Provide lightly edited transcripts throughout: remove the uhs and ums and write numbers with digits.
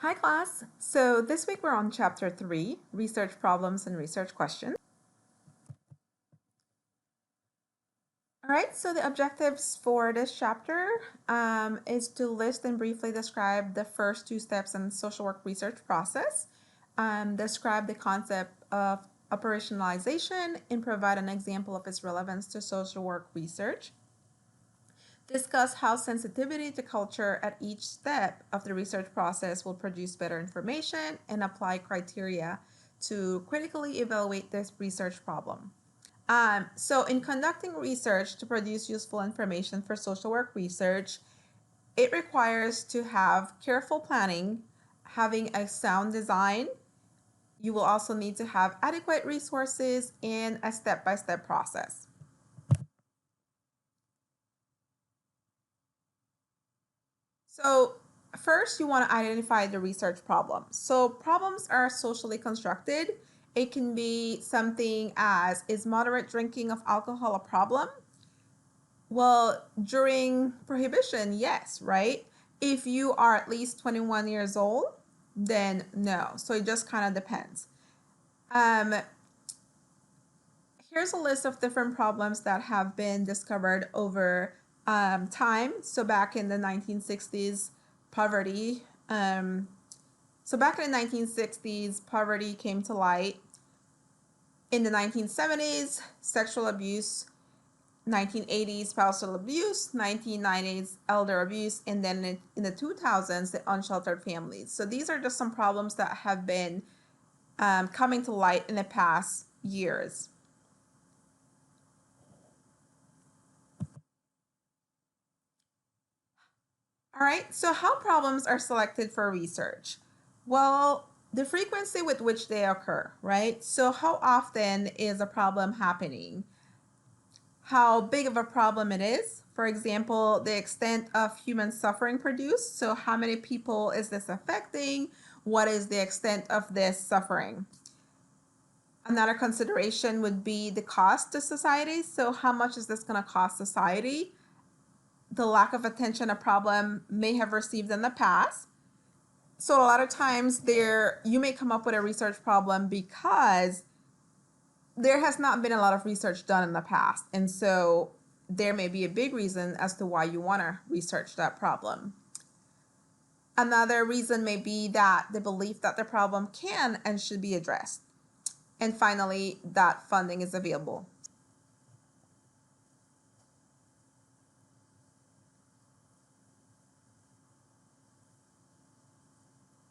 Hi class! So this week we're on chapter 3, research problems and research questions. Alright, so the objectives for this chapter is to list and briefly describe the first two steps in the social work research process, describe the concept of operationalization, and provide an example of its relevance to social work research. Discuss how sensitivity to culture at each step of the research process will produce better information, and apply criteria to critically evaluate this research problem. So in conducting research to produce useful information for social work research, it requires to have careful planning, having a sound design. You will also need to have adequate resources and a step-by-step process. So first, you want to identify the research problem. So problems are socially constructed. It can be something as, is moderate drinking of alcohol a problem? Well, during prohibition, yes, right? If you are at least 21 years old, then no. So it just kind of depends. Um, Here's a list of different problems that have been discovered over time. So back in the 1960s, poverty. Back in the 1960s, poverty came to light. In the 1970s, sexual abuse. 1980s, spousal abuse. 1990s, elder abuse. And then in the 2000s, the unsheltered families. So these are just some problems that have been coming to light in the past years. All right, so how problems are selected for research? Well, the frequency with which they occur, right? So how often is a problem happening? How big of a problem it is? For example, the extent of human suffering produced. So how many people is this affecting? What is the extent of this suffering? Another consideration would be the cost to society. So how much is this going to cost society? The lack of attention a problem may have received in the past. So a lot of times you may come up with a research problem because there has not been a lot of research done in the past. And so there may be a big reason as to why you want to research that problem. Another reason may be that the belief that the problem can and should be addressed. And finally, that funding is available.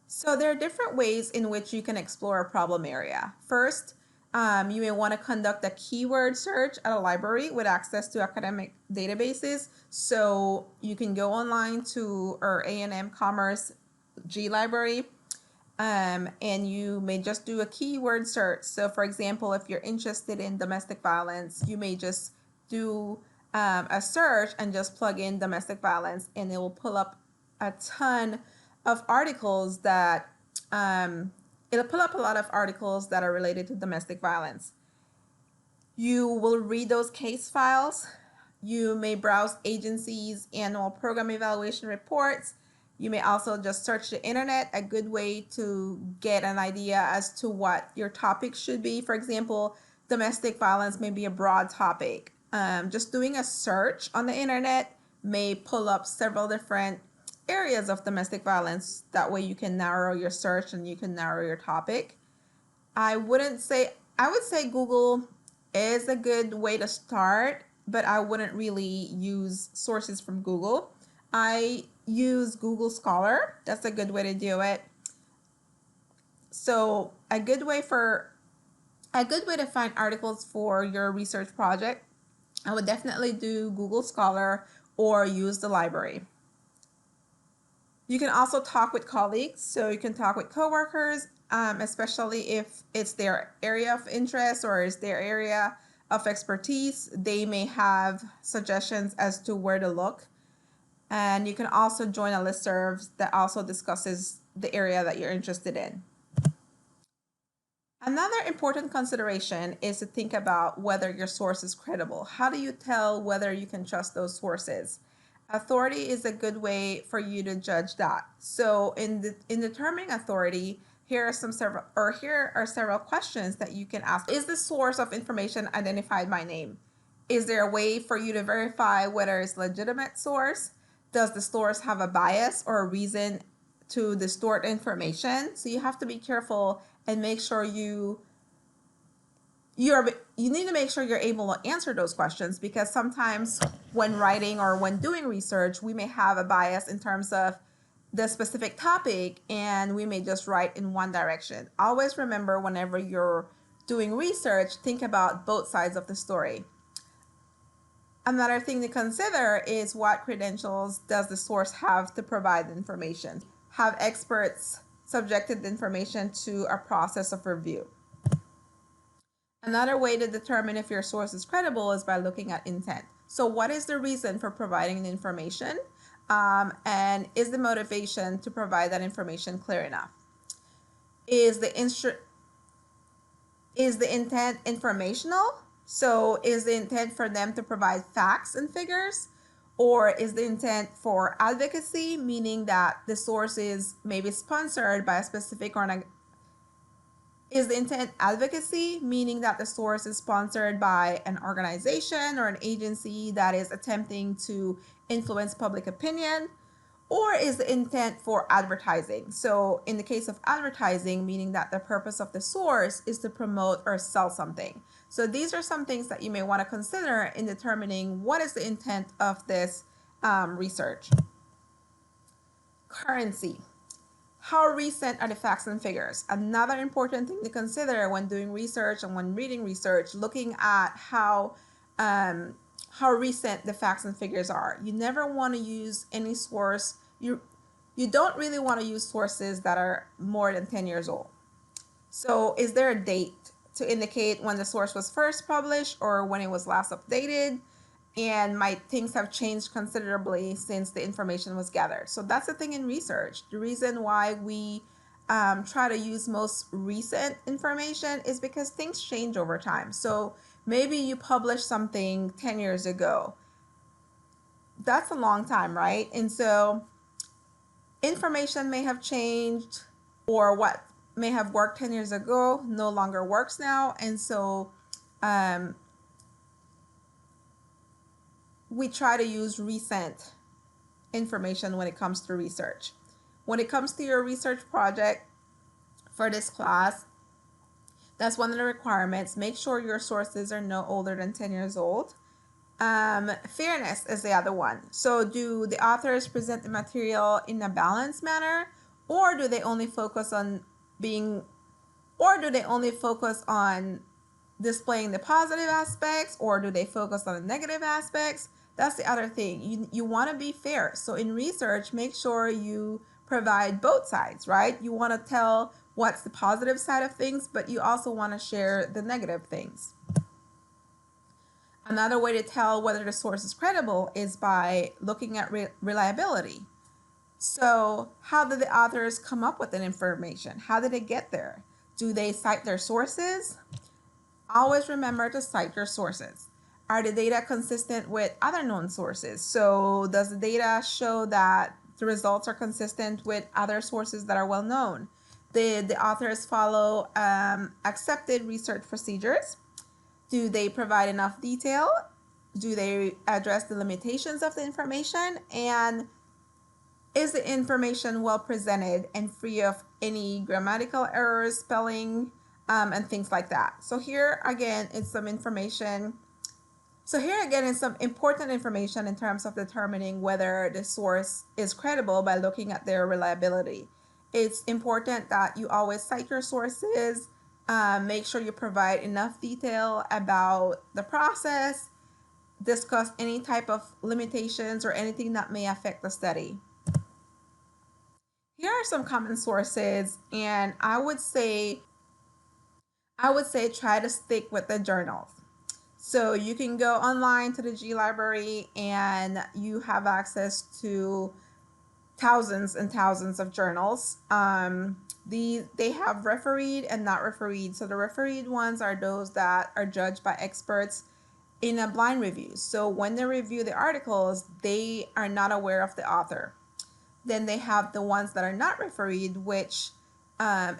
So there are different ways in which you can explore a problem area. First, you may want to conduct a keyword search at a library with access to academic databases. So you can go online to our A&M Commerce G Library, and you may just do a keyword search. So for example, if you're interested in domestic violence, you may just do a search and just plug in domestic violence, and it will pull up a ton of articles that it'll pull up a lot of articles that are related to domestic violence. You will read those case files. You may browse agencies' annual program evaluation reports. You may also just search the internet, a good way to get an idea as to what your topic should be. For example, domestic violence may be a broad topic. Just doing a search on the internet may pull up several different areas of domestic violence. That way you can narrow your search and you can narrow your topic. I would say Google is a good way to start, but I wouldn't really use sources from Google. I use Google Scholar. That's a good way to do it. So a good way to find articles for your research project, I would definitely do Google Scholar or use the library. You can also talk with colleagues, so you can talk with coworkers, especially if it's their area of interest or is their area of expertise. They may have suggestions as to where to look. And you can also join a listserv that also discusses the area that you're interested in. Another important consideration is to think about whether your source is credible. How do you tell whether you can trust those sources? Authority is a good way for you to judge that. So in determining authority, here are several questions that you can ask. Is the source of information identified by name? Is there a way for you to verify whether it's legitimate source? Does the source have a bias or a reason to distort information? So you have to be careful and make sure you need to make sure you're able to answer those questions, because sometimes when writing or when doing research, we may have a bias in terms of the specific topic and we may just write in one direction. Always remember, whenever you're doing research, think about both sides of the story. Another thing to consider is what credentials does the source have to provide the information. Have experts subjected the information to a process of review? Another way to determine if your source is credible is by looking at intent. So what is the reason for providing the information? And is the motivation to provide that information clear enough? Is the intent informational? So is the intent for them to provide facts and figures? Or is the intent for advocacy, meaning that the source is maybe sponsored by a specific is the intent advocacy, meaning that the source is sponsored by an organization or an agency that is attempting to influence public opinion? Or is the intent for advertising? So in the case of advertising, meaning that the purpose of the source is to promote or sell something. So these are some things that you may want to consider in determining what is the intent of this research. Currency. How recent are the facts and figures? Another important thing to consider when doing research and when reading research, looking at how recent the facts and figures are. You never want to use any source. You don't really want to use sources that are more than 10 years old. So is there a date to indicate when the source was first published or when it was last updated? And might things have changed considerably since the information was gathered? So that's the thing in research. The reason why we try to use most recent information is because things change over time. So maybe you published something 10 years ago. That's a long time, right? And so information may have changed, or what may have worked 10 years ago no longer works now. And so we try to use recent information when it comes to research. When it comes to your research project for this class, that's one of the requirements. Make sure your sources are no older than 10 years old. Fairness is the other one. So do the authors present the material in a balanced manner, or do they only focus on displaying the positive aspects, or do they focus on the negative aspects? That's the other thing. You want to be fair. So in research, make sure you provide both sides, right? You want to tell what's the positive side of things, but you also want to share the negative things. Another way to tell whether the source is credible is by looking at reliability. So how did the authors come up with that information? How did they get there? Do they cite their sources? Always remember to cite your sources. Are the data consistent with other known sources? So does the data show that the results are consistent with other sources that are well known? Did the authors follow accepted research procedures? Do they provide enough detail? Do they address the limitations of the information? And is the information well presented and free of any grammatical errors, spelling, and things like that? So here again is some information. So here again is some important information in terms of determining whether the source is credible by looking at their reliability. It's important that you always cite your sources. Make sure you provide enough detail about the process. Discuss any type of limitations or anything that may affect the study. Here are some common sources, and I would say try to stick with the journals. So you can go online to the G Library and you have access to thousands and thousands of journals. They have refereed and not refereed. So the refereed ones are those that are judged by experts in a blind review. So when they review the articles, they are not aware of the author. Then they have the ones that are not refereed, which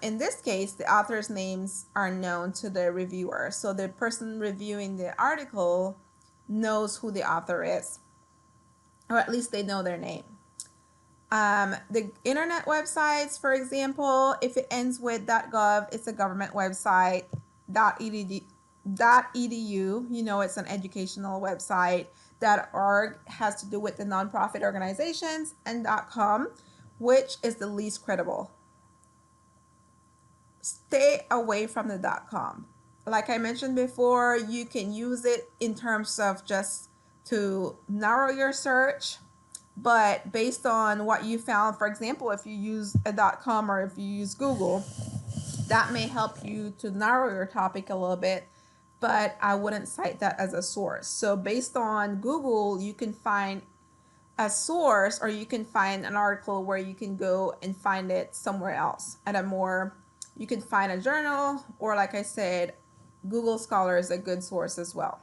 in this case, the author's names are known to the reviewer. So the person reviewing the article knows who the author is, or at least they know their name. The internet websites, for example, if it ends with .gov, it's a government website. .edu, you know, it's an educational website. .org has to do with the nonprofit organizations, and .com, which is the least credible. Stay away from the .com. Like I mentioned before, you can use it in terms of just to narrow your search, but based on what you found, for example, if you use a .com or if you use Google, that may help you to narrow your topic a little bit, but I wouldn't cite that as a source. So based on Google, you can find a source, or you can find an article where you can go and find it somewhere else at a more, you can find a journal, or like I said, Google Scholar is a good source as well.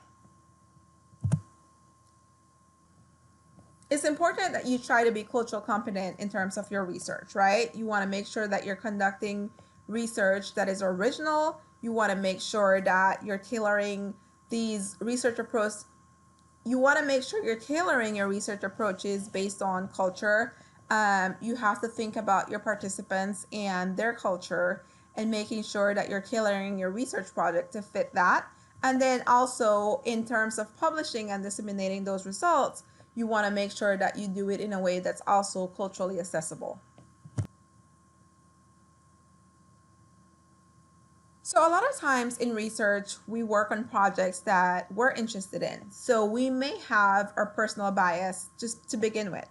It's important that you try to be cultural competent in terms of your research, right? You want to make sure that you're conducting research that is original. You want to make sure that you're tailoring these research approaches. You want to make sure you're tailoring your research approaches based on culture. You have to think about your participants and their culture, and making sure that you're tailoring your research project to fit that. And then also in terms of publishing and disseminating those results, you want to make sure that you do it in a way that's also culturally accessible. So a lot of times in research, we work on projects that we're interested in. So we may have our personal bias just to begin with.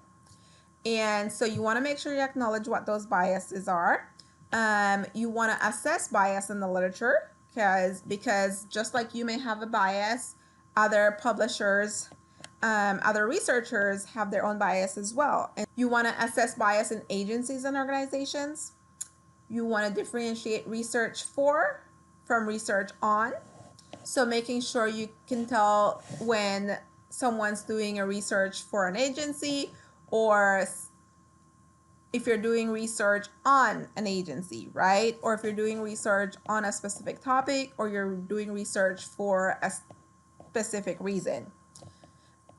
And so you want to make sure you acknowledge what those biases are. You want to assess bias in the literature, because just like you may have a bias, other publishers, other researchers have their own bias as well. And you want to assess bias in agencies and organizations. You want to differentiate research for from research on. So making sure you can tell when someone's doing a research for an agency, or if you're doing research on an agency, right? Or if you're doing research on a specific topic, or you're doing research for a specific reason.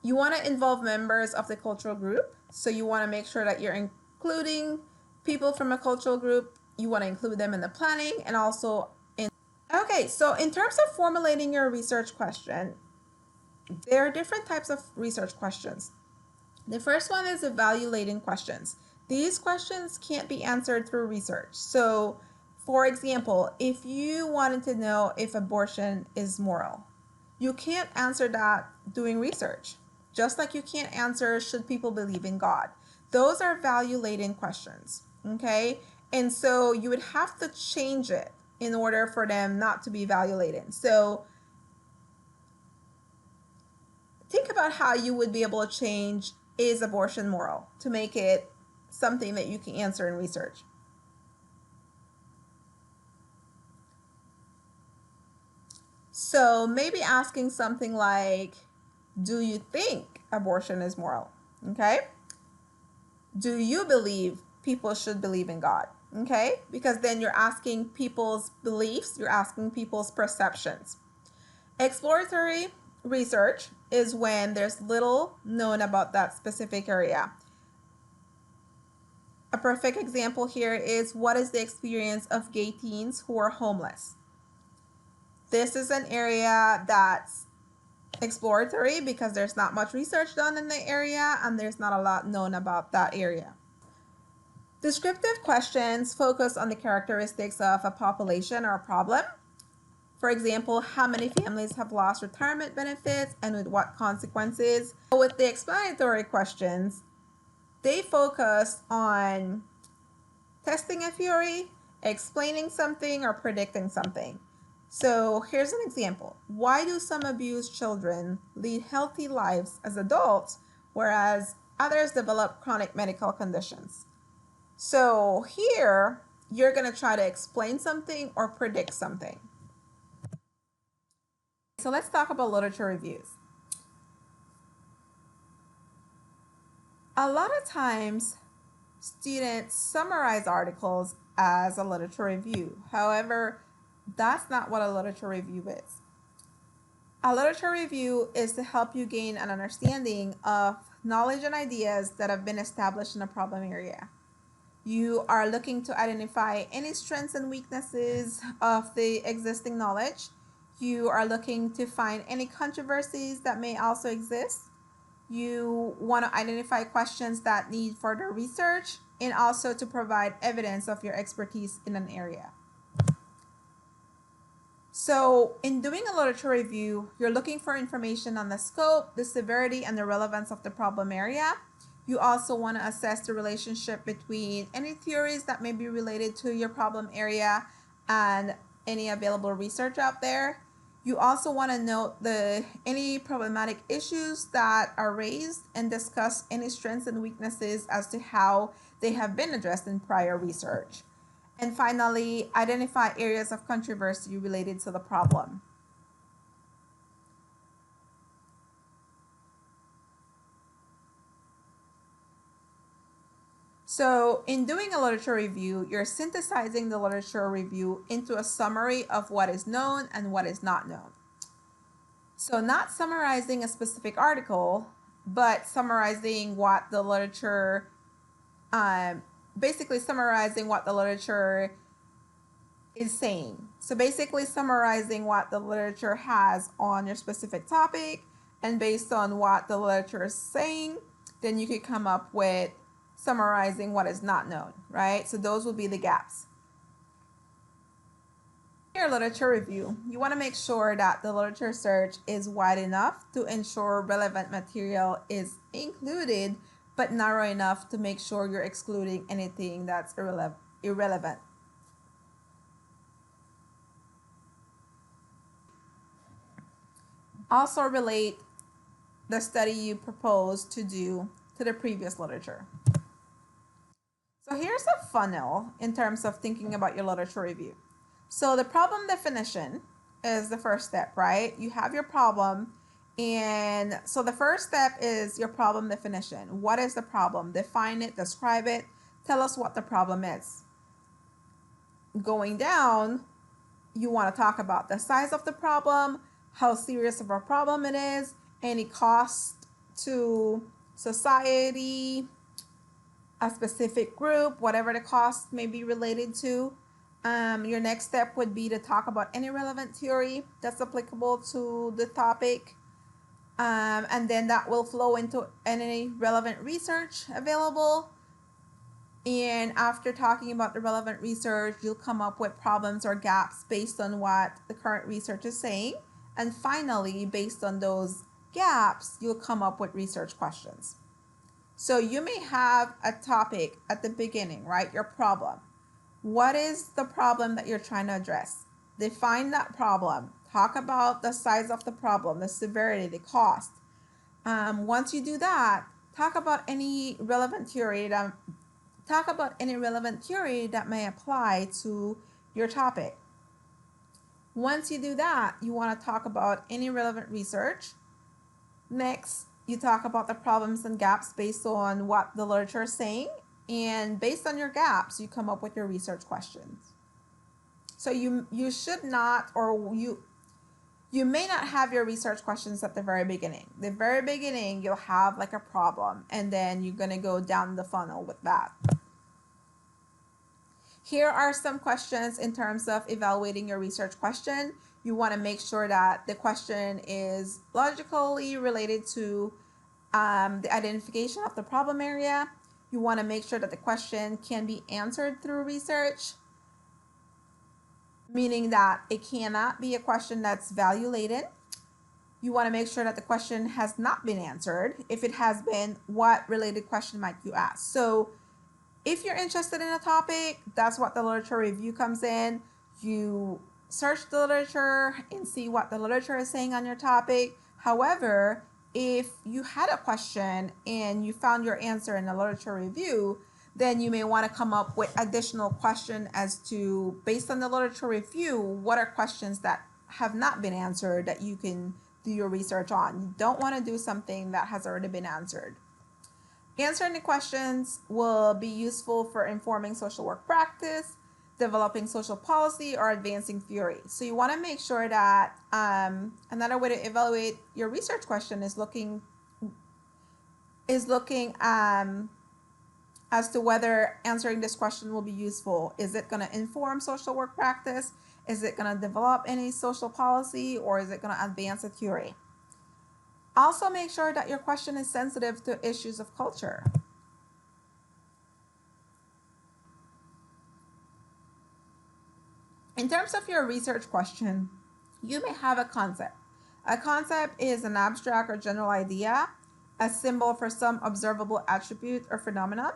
You want to involve members of the cultural group. So you want to make sure that you're including people from a cultural group. You want to include them in the planning and also in. Okay, so in terms of formulating your research question, there are different types of research questions. The first one is evaluating questions. These questions can't be answered through research. So, for example, if you wanted to know if abortion is moral, you can't answer that doing research. Just like you can't answer, should people believe in God? Those are value-laden questions, okay? And so you would have to change it in order for them not to be value-laden. So think about how you would be able to change, is abortion moral, to make it something that you can answer in research. So maybe asking something like, do you think abortion is moral? Okay. Do you believe people should believe in God? Okay. Because then you're asking people's beliefs, you're asking people's perceptions. Exploratory research is when there's little known about that specific area. A perfect example here is, what is the experience of gay teens who are homeless? This is an area that's exploratory because there's not much research done in the area and there's not a lot known about that area. Descriptive questions focus on the characteristics of a population or a problem. For example, how many families have lost retirement benefits and with what consequences? With the explanatory questions, they focus on testing a theory, explaining something, or predicting something. So here's an example. Why do some abused children lead healthy lives as adults, whereas others develop chronic medical conditions? So here, you're going to try to explain something or predict something. so let's talk about literature reviews. A lot of times, students summarize articles as a literature review. However, that's not what a literature review is. A literature review is to help you gain an understanding of knowledge and ideas that have been established in a problem area. You are looking to identify any strengths and weaknesses of the existing knowledge. You are looking to find any controversies that may also exist. You want to identify questions that need further research and also to provide evidence of your expertise in an area. So in doing a literature review, you're looking for information on the scope, the severity, and the relevance of the problem area. You also want to assess the relationship between any theories that may be related to your problem area and any available research out there. You also want to note any problematic issues that are raised and discuss any strengths and weaknesses as to how they have been addressed in prior research. And finally, identify areas of controversy related to the problem. So in doing a literature review, you're synthesizing the literature review into a summary of what is known and what is not known. So not summarizing a specific article, but summarizing what the literature, basically summarizing what the literature is saying. So basically summarizing what the literature has on your specific topic, and based on what the literature is saying, then you could come up with summarizing what is not known, right? So those will be the gaps. Your literature review, you want to make sure that the literature search is wide enough to ensure relevant material is included, but narrow enough to make sure you're excluding anything that's irrelevant. Also relate the study you propose to do to the previous literature. So here's a funnel in terms of thinking about your literature review. So the problem definition is the first step, right? You have your problem, and so the first step is your problem definition. What is the problem? Define it, describe it, tell us what the problem is. Going down, you want to talk about the size of the problem, how serious of a problem it is, any cost to society, a specific group, whatever the cost may be related to. Your next step would be to talk about any relevant theory that's applicable to the topic. And then that will flow into any relevant research available. And after talking about the relevant research, you'll come up with problems or gaps based on what the current research is saying. And finally, based on those gaps, you'll come up with research questions. So you may have a topic at the beginning, right? Your problem. What is the problem that you're trying to address? Define that problem. Talk about the size of the problem, the severity, the cost. Once you do that, talk about any relevant theory that may apply to your topic. Once you do that, you want to talk about any relevant research. Next, you talk about the problems and gaps based on what the literature is saying. And based on your gaps, you come up with your research questions. So you should not, or you may not have your research questions at the very beginning. The very beginning, you'll have like a problem, and then you're going to go down the funnel with that. Here are some questions in terms of evaluating your research question. You want to make sure that the question is logically related to the identification of the problem area. You want to make sure that the question can be answered through research, meaning that it cannot be a question that's value laden. You want to make sure that the question has not been answered. If it has been, what related question might you ask? So if you're interested in a topic, that's what the literature review comes in. You search the literature and see what the literature is saying on your topic. However, if you had a question and you found your answer in the literature review, then you may want to come up with additional question as to, based on the literature review, what are questions that have not been answered that you can do your research on. You don't want to do something that has already been answered. Answering the questions will be useful for informing social work practice, developing social policy, or advancing theory. So you want to make sure that another way to evaluate your research question is looking as to whether answering this question will be useful. Is it going to inform social work practice? Is it going to develop any social policy, or is it going to advance a theory? Also, make sure that your question is sensitive to issues of culture. In terms of your research question, you may have a concept. A concept is an abstract or general idea, a symbol for some observable attribute or phenomenon.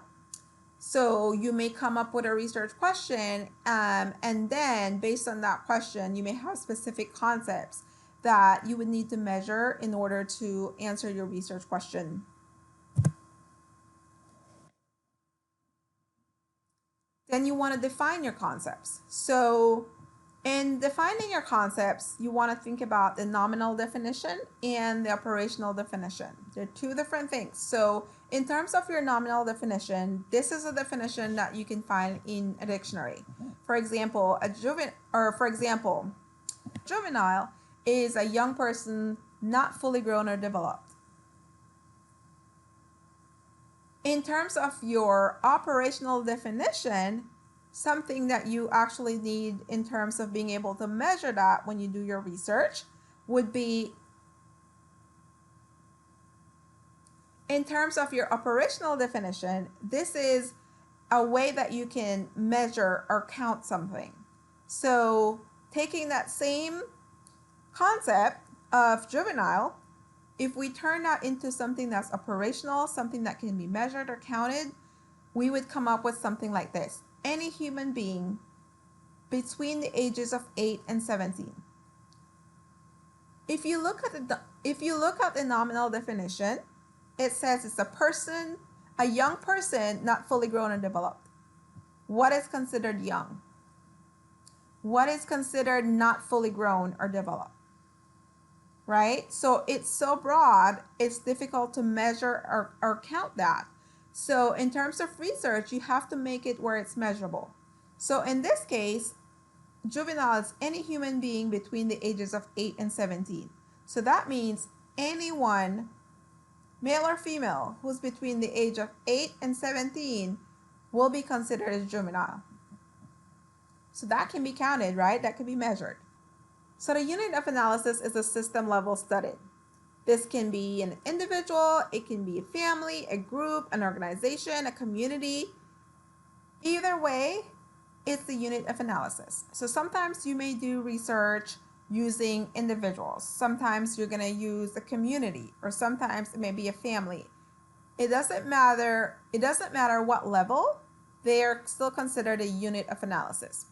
So you may come up with a research question, and then based on that question, you may have specific concepts that you would need to measure in order to answer your research question. Then you want to define your concepts. So in defining your concepts, you want to think about the nominal definition and the operational definition. They're two different things. So in terms of your nominal definition, this is a definition that you can find in a dictionary. For example, juvenile is a young person not fully grown or developed. In terms of your operational definition, something that you actually need in terms of being able to measure that when you do your research would be, in terms of your operational definition, this is a way that you can measure or count something. So taking that same concept of juvenile, if we turn that into something that's operational, something that can be measured or counted, we would come up with something like this. Any human being between the ages of 8 and 17. If you look at the nominal definition, it says it's a young person not fully grown and developed. What is considered young? What is considered not fully grown or developed? Right? So it's so broad, it's difficult to measure or count that. So in terms of research, you have to make it where it's measurable. So in this case, juvenile is any human being between the ages of 8 and 17. So that means anyone, male or female, who's between the age of 8 and 17 will be considered as juvenile. So that can be counted, right? That can be measured. So the unit of analysis is a system level study. This can be an individual, it can be a family, a group, an organization, a community. Either way, it's the unit of analysis. So sometimes you may do research using individuals. Sometimes you're going to use a community, or sometimes it may be a family. It doesn't matter what level, they're still considered a unit of analysis.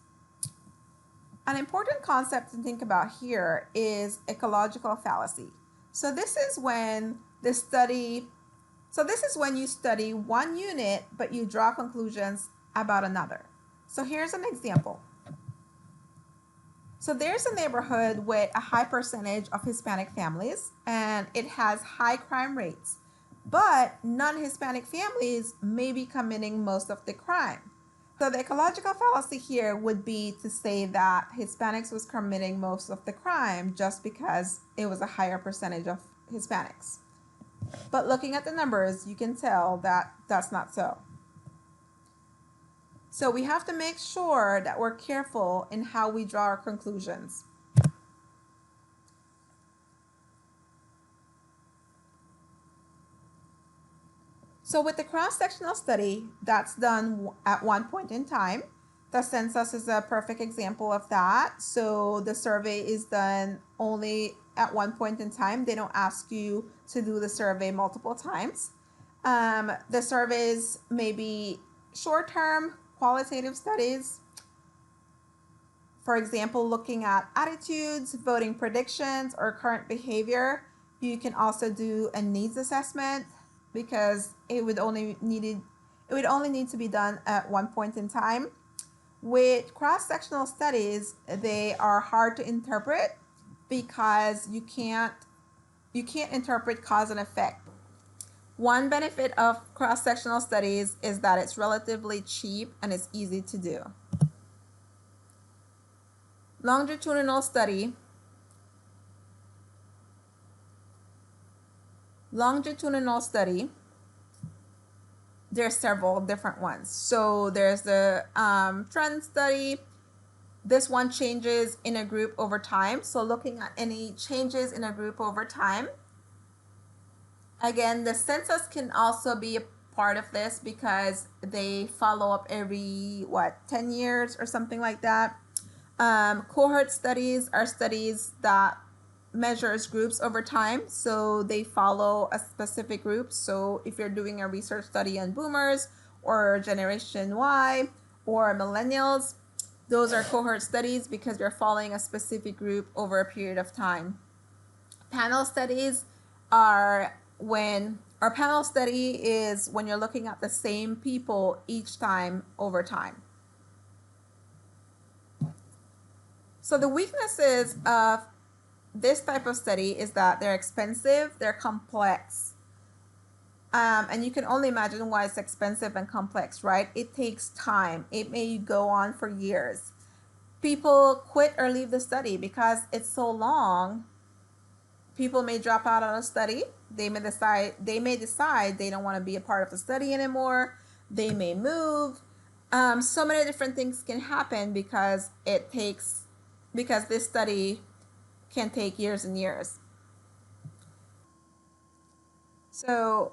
An important concept to think about here is ecological fallacy. So this is when you study one unit, but you draw conclusions about another. So here's an example. So there's a neighborhood with a high percentage of Hispanic families, and it has high crime rates. But non-Hispanic families may be committing most of the crime. So the ecological fallacy here would be to say that Hispanics was committing most of the crime just because it was a higher percentage of Hispanics. But looking at the numbers, you can tell that that's not so. So we have to make sure that we're careful in how we draw our conclusions. So with the cross-sectional study that's done at one point in time, the census is a perfect example of that. So the survey is done only at one point in time. They don't ask you to do the survey multiple times. The surveys may be short-term qualitative studies. For example, looking at attitudes, voting predictions, or current behavior. You can also do a needs assessment, because it would only need to be done at one point in time. With cross-sectional studies, they are hard to interpret because you can't interpret cause and effect. One benefit of cross-sectional studies is that it's relatively cheap and it's easy to do. Longitudinal study. Longitudinal study, there's several different ones. So there's the trend study. This one changes in a group over time. So looking at any changes in a group over time. Again, the census can also be a part of this because they follow up every 10 years or something like that. Cohort studies are studies that measures groups over time, so they follow a specific group. So if you're doing a research study on boomers or Generation Y or millennials, those are cohort studies because you're following a specific group over a period of time. Panel studies are when our panel study is when you're looking at the same people each time over time. So the weaknesses of this type of study is that they're expensive, they're complex. And you can only imagine why it's expensive and complex, right? It takes time. It may go on for years. People quit or leave the study because it's so long. People may drop out of the study. They may decide they don't want to be a part of the study anymore. They may move. So many different things can happen because this study can take years and years. So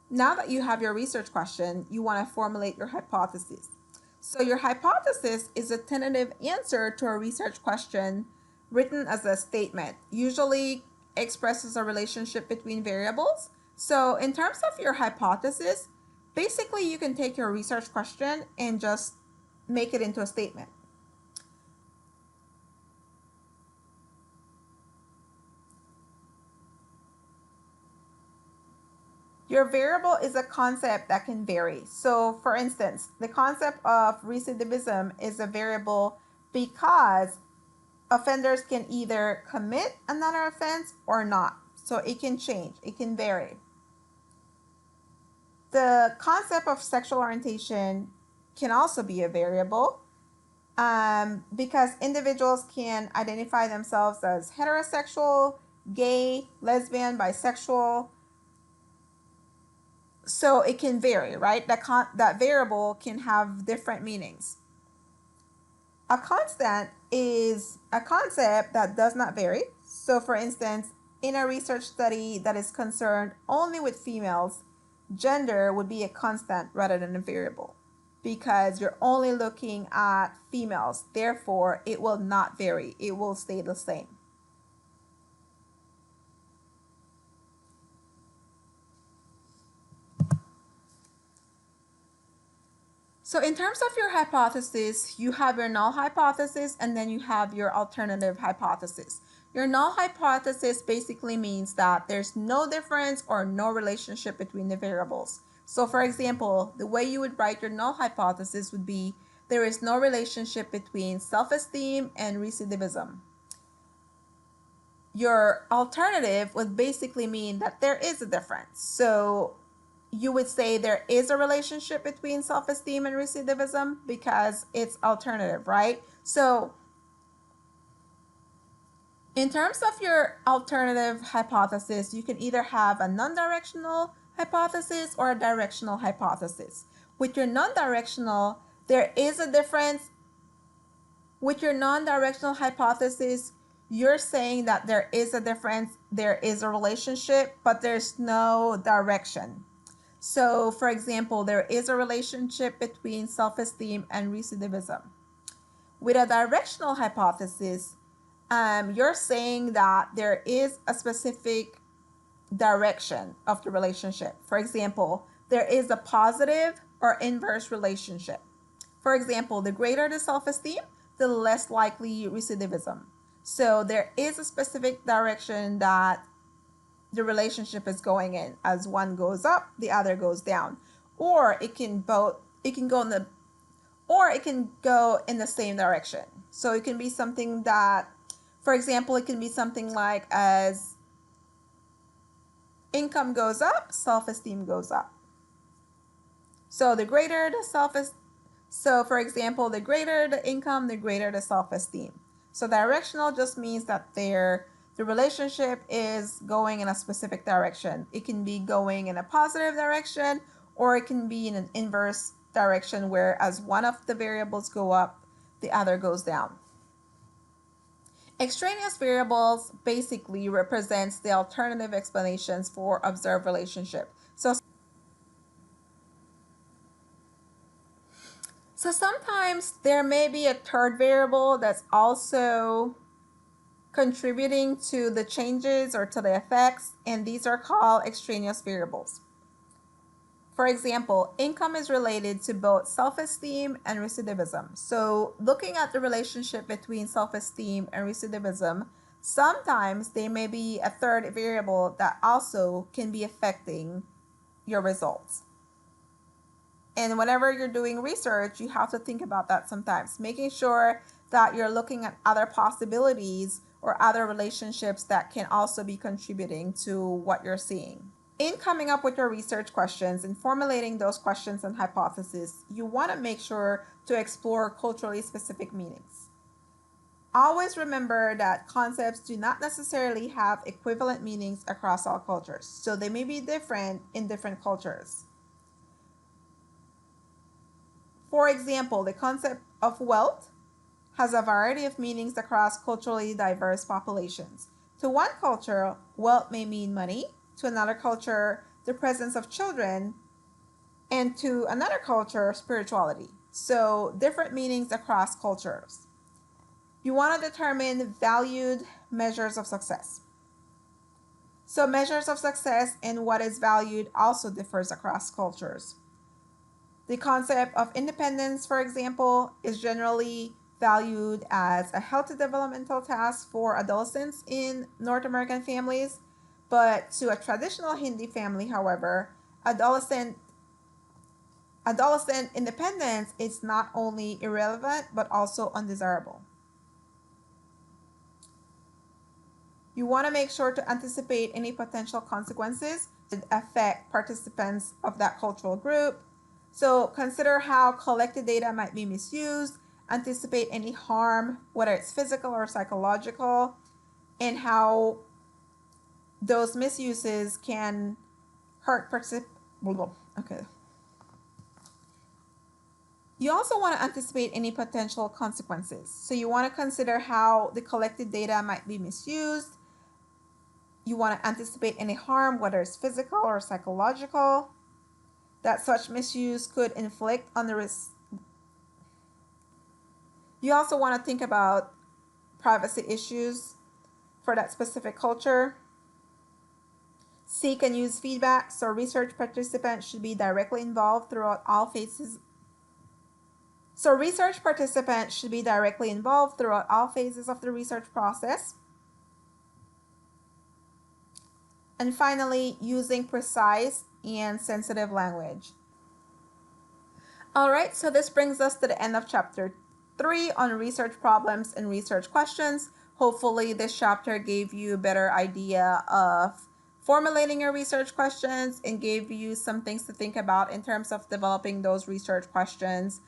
now that you have your research question, you want to formulate your hypothesis. So your hypothesis is a tentative answer to a research question written as a statement, usually expresses a relationship between variables. So in terms of your hypothesis, basically you can take your research question and just make it into a statement. Your variable is a concept that can vary. So for instance, the concept of recidivism is a variable because offenders can either commit another offense or not. So it can change, it can vary. The concept of sexual orientation can also be a variable because individuals can identify themselves as heterosexual, gay, lesbian, bisexual. So it can vary, right? That variable can have different meanings. A constant is a concept that does not vary. So for instance, in a research study that is concerned only with females, gender would be a constant rather than a variable because you're only looking at females. Therefore, it will not vary. It will stay the same. So in terms of your hypothesis, you have your null hypothesis and then you have your alternative hypothesis. Your null hypothesis basically means that there's no difference or no relationship between the variables. So for example, the way you would write your null hypothesis would be there is no relationship between self-esteem and recidivism. Your alternative would basically mean that there is a difference. So you would say there is a relationship between self-esteem and recidivism because it's alternative, right? So in terms of your alternative hypothesis, you can either have a non-directional hypothesis or a directional hypothesis. With your non-directional, there is a difference. With your non-directional hypothesis, you're saying that there is a difference, there is a relationship, but there's no direction. So, for example, there is a relationship between self-esteem and recidivism. With a directional hypothesis, you're saying that there is a specific direction of the relationship. For example, there is a positive or inverse relationship. For example, the greater the self-esteem, the less likely recidivism. So there is a specific direction that the relationship is going in. As one goes up, the other goes down. Or it can go in the or it can go in the same direction. So it can be something that, for example, it can be something like as income goes up, self-esteem goes up. So the greater the so for example, the greater the income, the greater the self-esteem. So directional just means that the relationship is going in a specific direction. It can be going in a positive direction, or it can be in an inverse direction where as one of the variables go up, the other goes down. Extraneous variables basically represents the alternative explanations for observed relationship. So sometimes there may be a third variable that's also contributing to the changes or to the effects, and these are called extraneous variables. For example, income is related to both self-esteem and recidivism. So looking at the relationship between self-esteem and recidivism, sometimes there may be a third variable that also can be affecting your results. And whenever you're doing research, you have to think about that sometimes, making sure that you're looking at other possibilities or other relationships that can also be contributing to what you're seeing. In coming up with your research questions and formulating those questions and hypotheses, you want to make sure to explore culturally specific meanings. Always remember that concepts do not necessarily have equivalent meanings across all cultures, so they may be different in different cultures. For example, the concept of wealth has a variety of meanings across culturally diverse populations. To one culture, wealth may mean money, to another culture, the presence of children, and to another culture, spirituality. So, different meanings across cultures. You want to determine valued measures of success. So, measures of success and what is valued also differs across cultures. The concept of independence, for example, is generally valued as a healthy developmental task for adolescents in North American families. But to a traditional Hindi family, however, adolescent independence is not only irrelevant but also undesirable. You want to make sure to anticipate any potential consequences that affect participants of that cultural group. So consider how collected data might be misused, anticipate any harm, whether it's physical or psychological, and how those misuses can hurt participants. Okay. You also want to anticipate any potential consequences. So you want to consider how the collected data might be misused. You want to anticipate any harm, whether it's physical or psychological, that such misuse could inflict on the risk. You also want to think about privacy issues for that specific culture. Seek and use feedback. So research participants should be directly involved throughout all phases. Research participants should be directly involved throughout all phases of the research process. And finally, using precise and sensitive language. All right, so this brings us to the end of chapter 3 on research problems and research questions. Hopefully this chapter gave you a better idea of formulating your research questions and gave you some things to think about in terms of developing those research questions.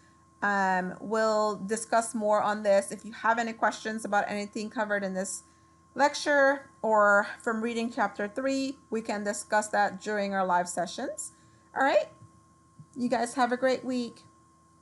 We'll discuss more on this. If you have any questions about anything covered in this lecture or from reading chapter 3, we can discuss that during our live sessions. All right, you guys have a great week.